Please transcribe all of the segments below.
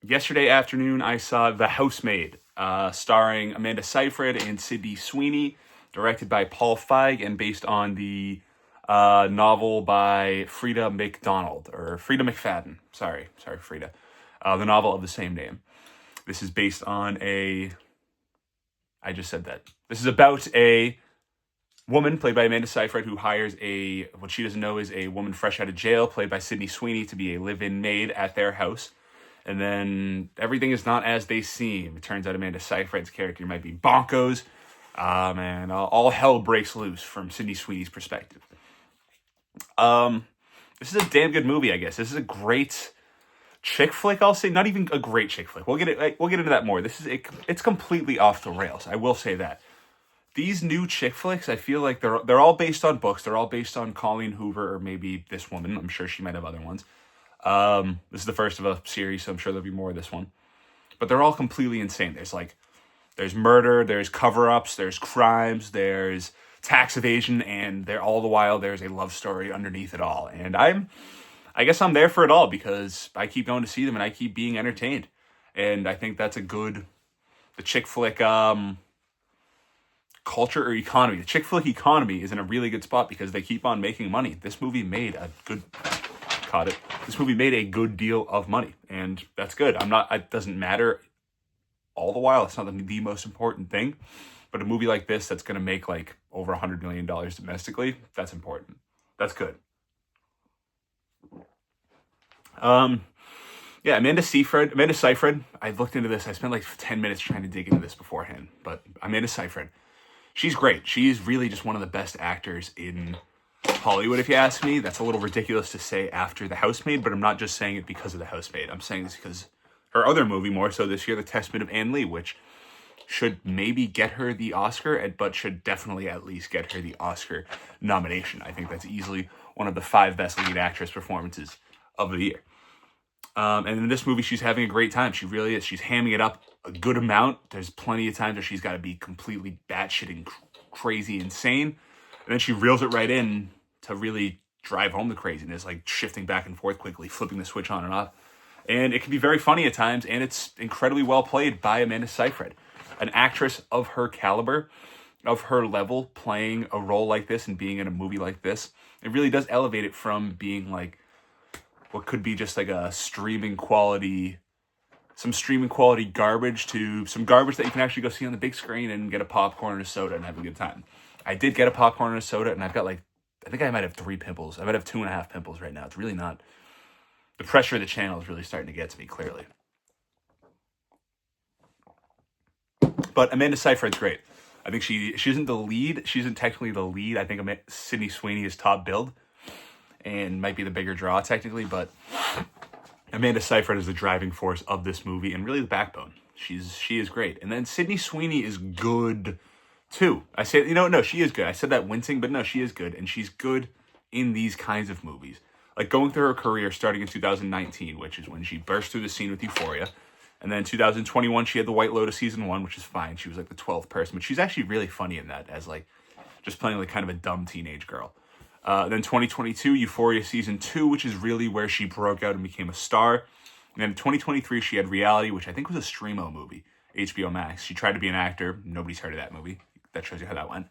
yesterday afternoon, I saw The Housemaid, starring Amanda Seyfried and Sydney Sweeney, directed by Paul Feig and based on the novel by Frida McDonald, or Frida McFadden. Sorry, Frida. The novel of the same name. This is based on I just said that. This is about a woman played by Amanda Seyfried who hires what she doesn't know is a woman fresh out of jail, played by Sydney Sweeney, to be a live-in maid at their house. And then everything is not as they seem. It turns out Amanda Seyfried's character might be bonkos. And all hell breaks loose from Sydney Sweeney's perspective. This is a damn good movie, I guess. This is a great chick flick, I'll say. Not even a great chick flick. We'll get into that more. It's completely off the rails. I will say that. These new chick flicks, I feel like they're all based on books. They're all based on Colleen Hoover, or maybe this woman. I'm sure she might have other ones. This is the first of a series, so I'm sure there'll be more of this one. But they're all completely insane. There's murder, there's cover-ups, there's crimes, there's tax evasion, and all the while there's a love story underneath it all. And I guess I'm there for it all because I keep going to see them and I keep being entertained. And I think that's the chick flick culture or economy. The chick flick economy is in a really good spot because they keep on making money. This movie made This movie made a good deal of money, and that's good. It doesn't matter all the while. It's not the most important thing, but a movie like this that's going to make like over $100 million domestically, that's important. That's good. Yeah, Amanda Seyfried. I looked into this. I spent like 10 minutes trying to dig into this beforehand, but Amanda Seyfried, she's great. She's really just one of the best actors in Hollywood, if you ask me. That's a little ridiculous to say after The Housemaid, but I'm not just saying it because of The Housemaid. I'm saying this because her other movie, more so this year, The Testament of Anne Lee, which should maybe get her the Oscar, but should definitely at least get her the Oscar nomination. I think that's easily one of the 5 best lead actress performances of the year. And in this movie, she's having a great time. She really is. She's hamming it up a good amount. There's plenty of times where she's got to be completely batshit and crazy insane. And then she reels it right in to really drive home the craziness, like shifting back and forth quickly, flipping the switch on and off. And it can be very funny at times, and it's incredibly well played by Amanda Seyfried. An actress of her caliber, of her level, playing a role like this and being in a movie like this, it really does elevate it from being like what could be just like some streaming quality garbage to some garbage that you can actually go see on the big screen and get a popcorn and a soda and have a good time. I did get a popcorn and a soda, and I've got I think I might have 3 pimples. I might have 2.5 pimples right now. It's really not. The pressure of the channel is really starting to get to me, clearly. But Amanda Seyfried's great. I think she isn't the lead. She isn't technically the lead. I think Sydney Sweeney is top billed and might be the bigger draw technically, but Amanda Seyfried is the driving force of this movie and really the backbone. She is great. And then Sydney Sweeney is good too. I say, no, she is good. I said that wincing, but no, she is good. And she's good in these kinds of movies. Like going through her career starting in 2019, which is when she burst through the scene with Euphoria. And then 2021, she had The White Lotus season 1, which is fine. She was like the 12th person, but she's actually really funny in that as like just playing like kind of a dumb teenage girl. Then 2022, Euphoria season 2, which is really where she broke out and became a star. And then 2023, she had Reality, which I think was a Streamo movie, HBO Max. She tried to be an actor. Nobody's heard of that movie. That shows you how that went.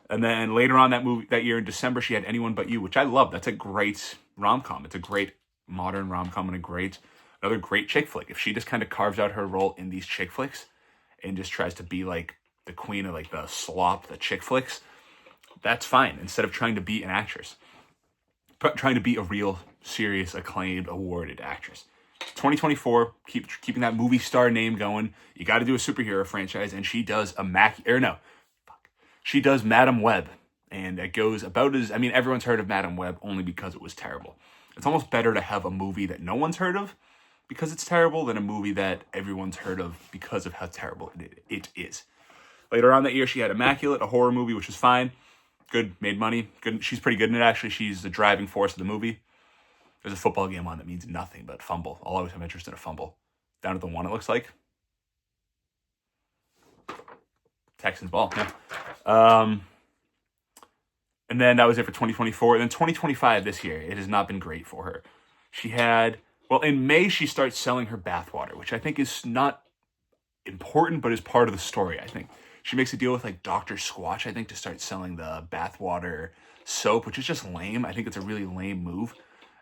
And then later on that year in December, she had Anyone But You, which I love. That's a great rom-com. It's a great modern rom-com and another great chick flick. If she just kind of carves out her role in these chick flicks and just tries to be like the queen of like the slop, the chick flicks, that's fine. Instead of trying to be an actress, trying to be a real, serious, acclaimed, awarded actress. 2024, keeping that movie star name going. You got to do a superhero franchise, and she does she does Madam Web, and it goes about as, everyone's heard of Madam Web only because it was terrible. It's almost better to have a movie that no one's heard of because it's terrible than a movie that everyone's heard of because of how terrible it is. Later on that year, she had Immaculate, a horror movie, which was fine. Good, made money. Good. She's pretty good in it, actually. She's the driving force of the movie. There's a football game on that means nothing but fumble. I'll always have interest in a fumble. Down to the 1, it looks like. Texans ball, yeah. And then that was it for 2024. And then 2025 this year, it has not been great for her. She had Well, in May, she starts selling her bathwater, which I think is not important, but is part of the story, I think. She makes a deal with like Dr. Squatch, I think, to start selling the bathwater soap, which is just lame. I think it's a really lame move.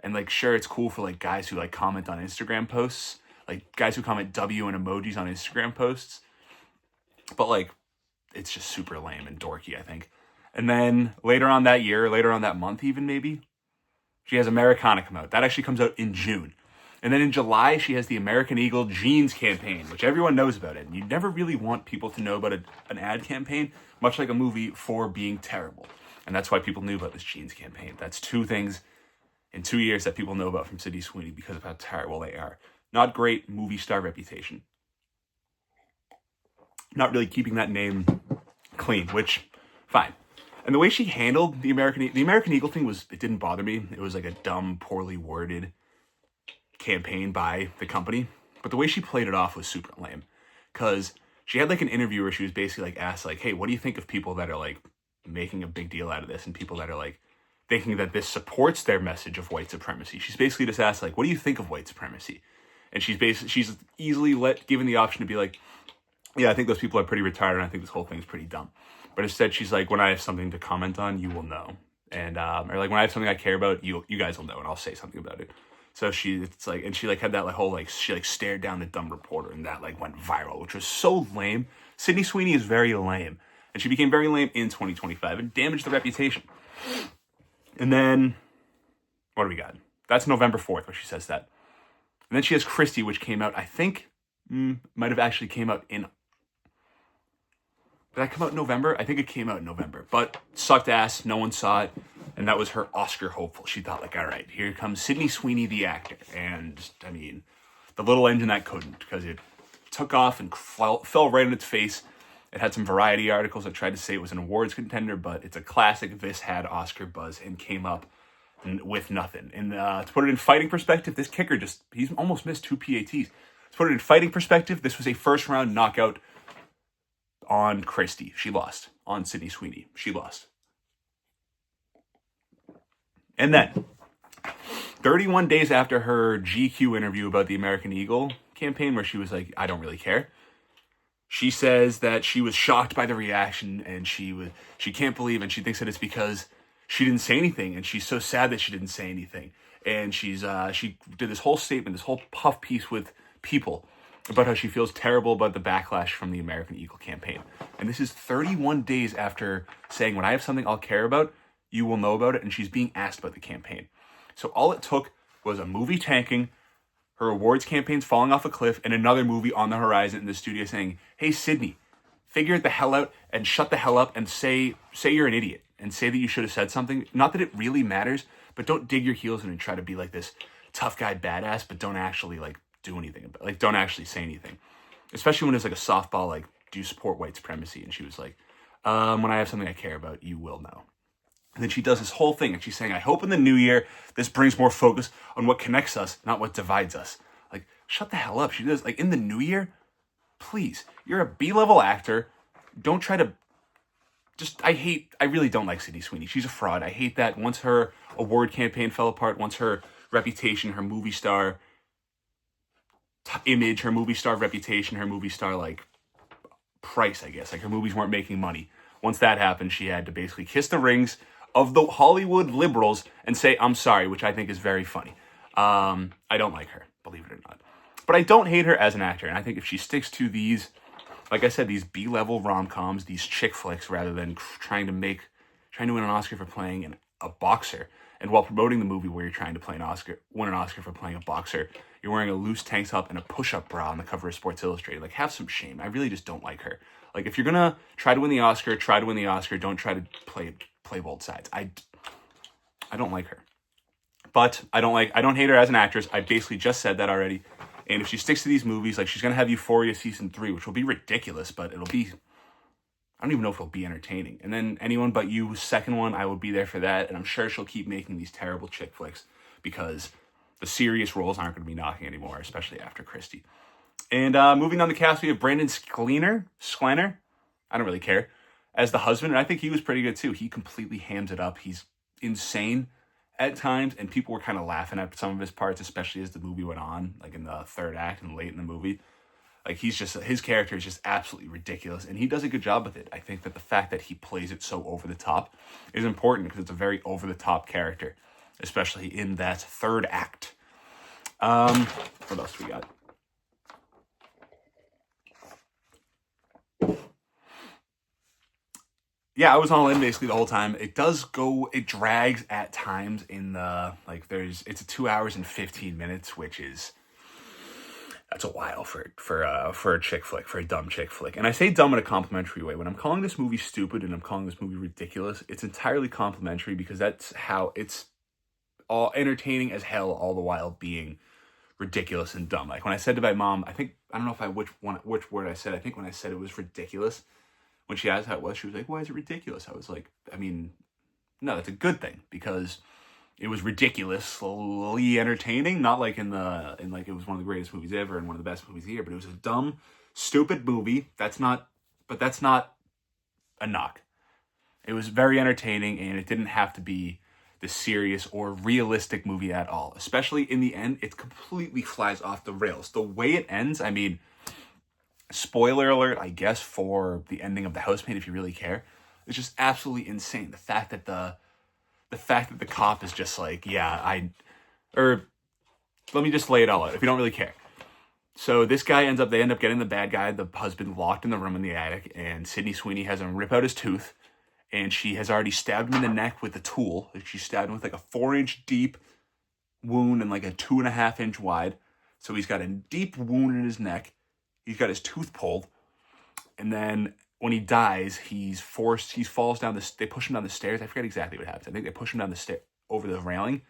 And like, sure, it's cool for like guys who like comment on Instagram posts, like guys who comment W and emojis on Instagram posts. But like, it's just super lame and dorky, I think. And then later on that year, later on that month even maybe, she has Americana come out. That actually comes out in June. And then in July, she has the American Eagle jeans campaign, which everyone knows about it. And you never really want people to know about an ad campaign, much like a movie, for being terrible. And that's why people knew about this jeans campaign. That's two things in 2 years that people know about from Sydney Sweeney because of how terrible they are. Not great movie star reputation. Not really keeping that name clean, which, fine. And the way she handled the American Eagle thing it didn't bother me. It was like a dumb, poorly worded campaign by the company, but the way she played it off was super lame, because she had like an interview where she was basically like asked like, hey, what do you think of people that are like making a big deal out of this and people that are like thinking that this supports their message of white supremacy? She's basically just asked like, what do you think of white supremacy? And she's easily given the option to be like, yeah, I think those people are pretty retarded and I think this whole thing's pretty dumb. But instead she's like, when I have something to comment on, you will know. And or like when I have something I care about, you guys will know and I'll say something about it. So she had that like whole like she like stared down the dumb reporter and that like went viral, which was so lame. Sydney Sweeney is very lame, and she became very lame in 2025 and damaged the reputation. And then what do we got? That's November 4th where she says that. And then she has Christy, which came out, I think, might have actually came out in. Did that come out in November? I think it came out in November, but sucked ass. No one saw it. And that was her Oscar hopeful. She thought like, all right, here comes Sydney Sweeney, the actor. And I mean, the little engine that couldn't, because it took off and fell right in its face. It had some Variety articles that tried to say it was an awards contender, but it's a classic. This had Oscar buzz and came up with nothing. And to put it in fighting perspective, this kicker he's almost missed 2 PATs. To put it in fighting perspective, this was a first round knockout on Christy. She lost. On Sydney Sweeney. She lost. And then, 31 days after her GQ interview about the American Eagle campaign, where she was like, I don't really care, she says that she was shocked by the reaction and she can't believe, and she thinks that it's because she didn't say anything, and she's so sad that she didn't say anything. And she did this whole statement, this whole puff piece with People about how she feels terrible about the backlash from the American Eagle campaign. And this is 31 days after saying, when I have something I'll care about, you will know about it, and she's being asked about the campaign. So all it took was a movie tanking, her awards campaigns falling off a cliff, and another movie on the horizon in the studio saying, hey, Sydney, figure it the hell out and shut the hell up and say you're an idiot and say that you should have said something. Not that it really matters, but don't dig your heels in and try to be like this tough guy badass, but don't actually like do anything about it. Like, don't actually say anything. Especially when it's like a softball, like, do you support white supremacy? And she was like, when I have something I care about, you will know. And then she does this whole thing, and she's saying, I hope in the new year, this brings more focus on what connects us, not what divides us. Like, shut the hell up. She does, like, in the new year, please, you're a B-level actor. Don't try to, I really don't like Sydney Sweeney. She's a fraud. I hate that. Once her award campaign fell apart, once her reputation, her movie star image, her movie star reputation, her movie star, like, price, I guess. Like, her movies weren't making money. Once that happened, she had to basically kiss the rings of the Hollywood liberals and say, I'm sorry, which I think is very funny. I don't like her, believe it or not. But I don't hate her as an actor. And I think if she sticks to these, like I said, these B-level rom-coms, these chick flicks, rather than trying to win an Oscar for playing a boxer, and while promoting the movie where you're trying to win an Oscar for playing a boxer, you're wearing a loose tank top and a push-up bra on the cover of Sports Illustrated. Like, have some shame. I really just don't like her. Like, if you're gonna try to win the Oscar, try to win the Oscar. Don't try to play both sides. I don't like her. But I don't hate her as an actress. I basically just said that already. And if she sticks to these movies, like, she's gonna have Euphoria season 3, which will be ridiculous, but it'll be, I don't even know if it'll be entertaining. And then Anyone But You, second one, I will be there for that. And I'm sure she'll keep making these terrible chick flicks because the serious roles aren't going to be knocking anymore, especially after Christy. And moving on the cast, we have Brandon Sklanner, I don't really care, as the husband. And I think he was pretty good too. He completely hams it up. He's insane at times, and people were kind of laughing at some of his parts, especially as the movie went on, like in the third act and late in the movie. Like his character is just absolutely ridiculous, and he does a good job with it. I think that the fact that he plays it so over the top is important because it's a very over the top character, especially in that third act. What else we got? Yeah, I was all in basically the whole time. It drags at times in the, like, it's 2 hours and 15 minutes, which is, that's a while for a chick flick, for a dumb chick flick. And I say dumb in a complimentary way. When I'm calling this movie stupid and I'm calling this movie ridiculous, it's entirely complimentary because that's how it's all entertaining as hell, all the while being ridiculous and dumb. Like when I said to my mom, I don't know which word I said. I think when I said it was ridiculous, when she asked how it was, she was like, "Why is it ridiculous?" I was like, I mean, no, that's a good thing because it was ridiculously entertaining. Not like in like it was one of the greatest movies ever and one of the best movies here, but it was a dumb, stupid movie. That's not a knock. It was very entertaining, and it didn't have to be the serious or realistic movie at all. Especially in the end, it completely flies off the rails. The way it ends, I mean, spoiler alert, I guess, for the ending of The HOUSEMAID, if you really care, it's just absolutely insane. The fact that the cop is just like, let me just lay it all out if you don't really care. So this guy they end up getting the bad guy, the husband, locked in the room in the attic, and Sydney Sweeney has him rip out his tooth, and she has already stabbed him in the neck with a tool. She stabbed him with like a 4-inch deep wound and like a 2.5-inch wide. So he's got a deep wound in his neck. He's got his tooth pulled, and then when he dies, he falls down they push him down the stairs. I forget exactly what happens. I think they push him down the over the railing,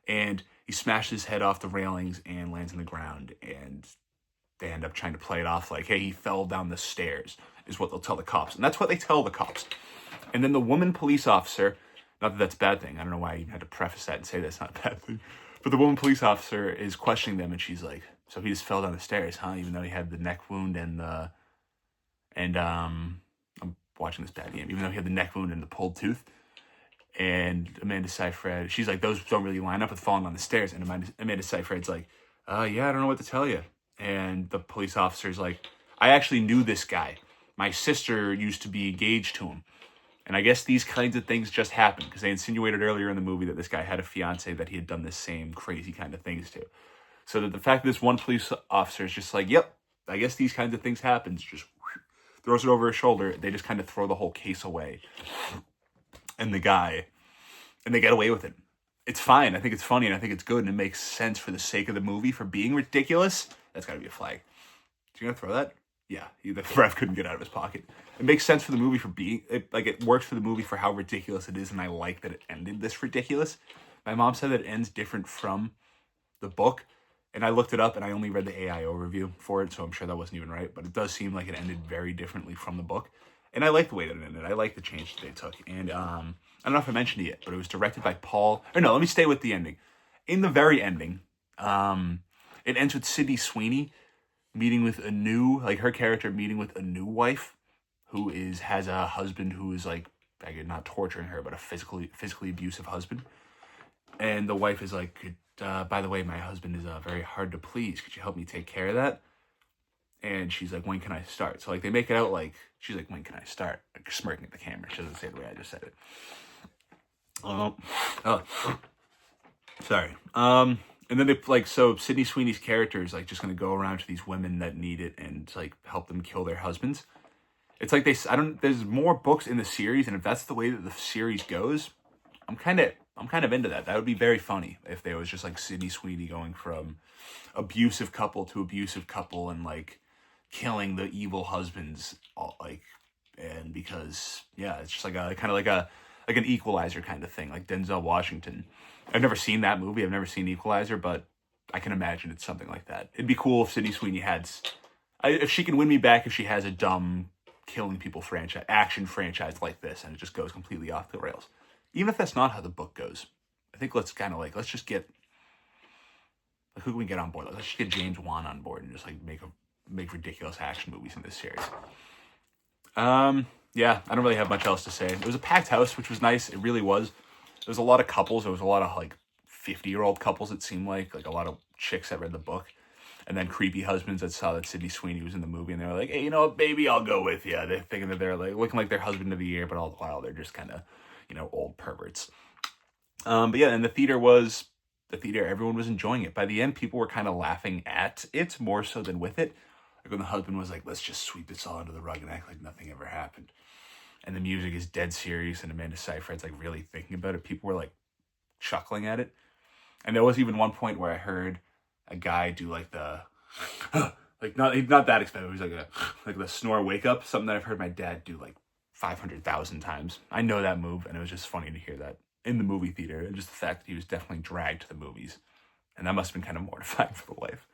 and he smashes his head off the railings and lands on the ground, and they end up trying to play it off like, hey, he fell down the stairs, is what they'll tell the cops. And that's what they tell the cops. And then the woman police officer, not that that's a bad thing. I don't know why I even had to preface that and say that's not a bad thing. But the woman police officer is questioning them, and she's like, so he just fell down the stairs, huh? Even though he had the neck wound and I'm watching this bad game. Even though he had the neck wound and the pulled tooth. And Amanda Seyfried, she's like, those don't really line up with falling down the stairs. And Amanda Seyfried's like, yeah, I don't know what to tell you. And the police officer's like, I actually knew this guy. My sister used to be engaged to him. And I guess these kinds of things just happen because they insinuated earlier in the movie that this guy had a fiance that he had done the same crazy kind of things to. So that the fact that this one police officer is just like, yep, I guess these kinds of things happen, just throws it over his shoulder. They just kind of throw the whole case away. And they get away with it. It's fine. I think it's funny and I think it's good and it makes sense for the sake of the movie for being ridiculous. That's got to be a flag. You gonna throw that? Yeah, the ref couldn't get out of his pocket. It makes sense for the movie for being, it works for the movie for how ridiculous it is, and I like that it ended this ridiculous. My mom said that it ends different from the book, and I looked it up, and I only read the AI overview for it, so I'm sure that wasn't even right, but it does seem like it ended very differently from the book, and I like the way that it ended. I like the change that they took, and I don't know if I mentioned it yet, but it was directed by let me stay with the ending. In the very ending, it ends with Sydney Sweeney meeting with her character meeting with a new wife who has a husband who is like, not torturing her, but a physically abusive husband. And the wife is like, by the way, my husband is very hard to please. Could you help me take care of that? And she's like, when can I start? So like they make it out like, she's like, when can I start? Like smirking at the camera. She doesn't say it the way I just said it. Sorry. And then so Sydney Sweeney's character is like just going to go around to these women that need it and like help them kill their husbands. It's like there's more books in the series, and if that's the way that the series goes, I'm kind of into that. That would be very funny if there was just like Sydney Sweeney going from abusive couple to abusive couple and like killing the evil husbands, and because it's just like an Equalizer kind of thing, like Denzel Washington. I've never seen that movie. I've never seen Equalizer, but I can imagine it's something like that. It'd be cool if Sydney Sweeney if she can win me back, if she has a dumb killing people action franchise like this, and it just goes completely off the rails. Even if that's not how the book goes, I think let's just get, who can we get on board? Let's just get James Wan on board and just like make ridiculous action movies in this series. I don't really have much else to say. It was a packed house, which was nice. It really was. was a lot of couples. There was a lot of like 50-year-old couples, it seemed like a lot of chicks that read the book. And then creepy husbands that saw that Sydney Sweeney was in the movie, and they were like, hey, you know what, baby, I'll go with you. They're thinking that they're like looking like their husband of the year, but all the while they're just kind of, old perverts. But yeah, and the theater, everyone was enjoying it. By the end, people were kind of laughing at it more so than with it. Like when the husband was like, let's just sweep this all under the rug and act like nothing ever happened. And the music is dead serious, and Amanda Seyfried's like really thinking about it. People were like chuckling at it. And there was even one point where I heard a guy do like the, like not that expensive. He's like the snore wake up, something that I've heard my dad do like 500,000 times. I know that move, and it was just funny to hear that in the movie theater, and just the fact that he was definitely dragged to the movies, and that must have been kind of mortifying for the wife.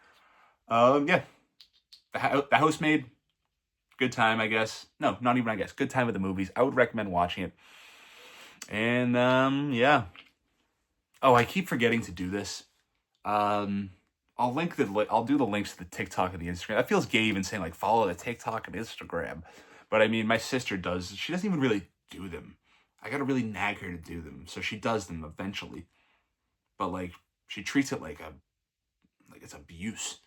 Yeah, the Housemaid, good time, I guess. No, not even I guess. Good time at the movies. I would recommend watching it. And yeah. Oh, I keep forgetting to do this. I'll do the links to the TikTok and the Instagram. That feels gay even saying like follow the TikTok and Instagram. But I mean, my sister does. She doesn't even really do them. I gotta really nag her to do them. So she does them eventually. But like, she treats it like it's abuse.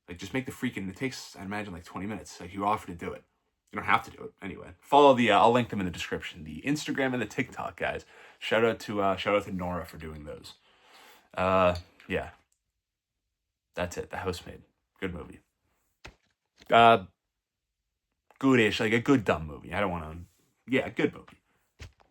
Like, just make the freaking, it takes, I'd imagine, like 20 minutes. Like, you offer to do it. You don't have to do it. Anyway, follow I'll link them in the description. The Instagram and the TikTok, guys. Shout out to Nora for doing those. Yeah. That's it. The Housemaid. Good movie. Goodish, like a good dumb movie. I don't want to, yeah, good movie.